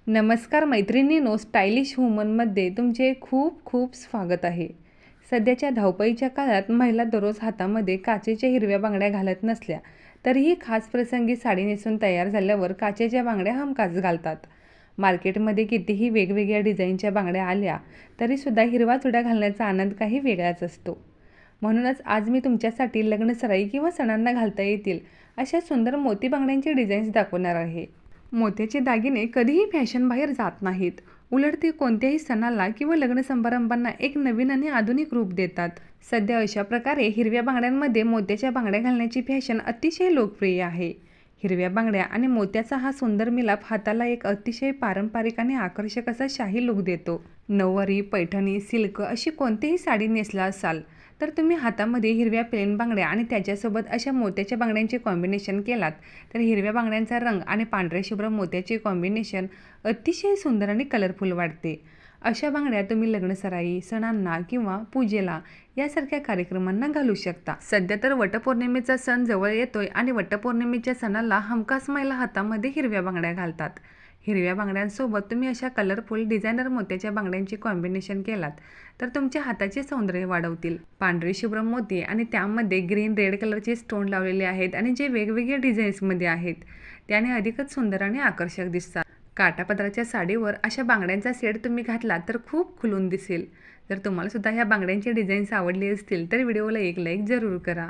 नमस्कार मैत्रिणींनो, स्टायलिश वुमनमध्ये तुमचे खूप खूप स्वागत आहे. सध्याच्या धावपळीच्या काळात महिला दररोज हातामध्ये काचेच्या हिरव्या बांगड्या घालत नसल्या तरीही खास प्रसंगी साडी नेसून तयार झाल्यावर काचेच्या बांगड्या हमखास घालतात. मार्केटमध्ये कितीही वेगवेगळ्या डिझाईनच्या बांगड्या आल्या तरीसुद्धा हिरवा चुडा घालण्याचा आनंद काही वेगळाच असतो. म्हणूनच आज मी तुमच्यासाठी लग्नसराई किंवा सणांना घालता येतील अशा सुंदर मोती बांगड्यांचे डिझाईन्स दाखवणार आहे. मोत्याचे दागिने कधीही फॅशन बाहेर जात नाहीत. उलट ते कोणत्याही सणाला किंवा लग्न समारंभांना एक नवीन आणि आधुनिक रूप देतात. सध्या अशा प्रकारे हिरव्या बांगड्यांमध्ये मोत्याच्या बांगड्या घालण्याची फॅशन अतिशय लोकप्रिय आहे. हिरव्या बांगड्या आणि मोत्याचा हा सुंदर मिलाप हाताला एक अतिशय पारंपरिक आणि आकर्षक असा शाही लुक देतो. नऊवारी, पैठणी, सिल्क अशी कोणतीही साडी नेसला असाल तर तुम्ही हातामध्ये हिरव्या प्लेन बांगड्या आणि त्याच्यासोबत अशा मोत्याच्या बांगड्यांचे कॉम्बिनेशन केलात तर हिरव्या बांगड्यांचा रंग आणि पांढऱ्या शुभ्र मोत्याचे कॉम्बिनेशन अतिशय सुंदर आणि कलरफुल वाटते. अशा बांगड्या तुम्ही लग्नसराई, सणांना किंवा पूजेला यासारख्या कार्यक्रमांना घालू शकता. सध्या तर वटपौर्णिमेचा सण जवळ येतोय आणि वटपौर्णिमेच्या सणाला हमखास महिला हातामध्ये हिरव्या बांगड्या घालतात. हिरव्या बांगड्यांसोबत तुम्ही अशा कलरफुल डिझायनर मोत्याच्या बांगड्यांचे कॉम्बिनेशन केलात तर तुमच्या हाताचे सौंदर्य वाढवतील. पांढरे शुभ्र मोती आणि त्यामध्ये ग्रीन रेड कलरचे स्टोन लावलेले आहेत आणि जे वेगवेगळ्या डिझाईन्समध्ये आहेत त्याने अधिकच सुंदर आणि आकर्षक दिसतात. काठापदराच्या साडीवर अशा बांगड्यांचा सेट तुम्ही घातला तर खूप खुलून दिसेल. जर तुम्हाला सुद्धा ह्या बांगड्यांचे डिझाईन्स आवडले असतील तर व्हिडिओला एक लाईक जरूर करा.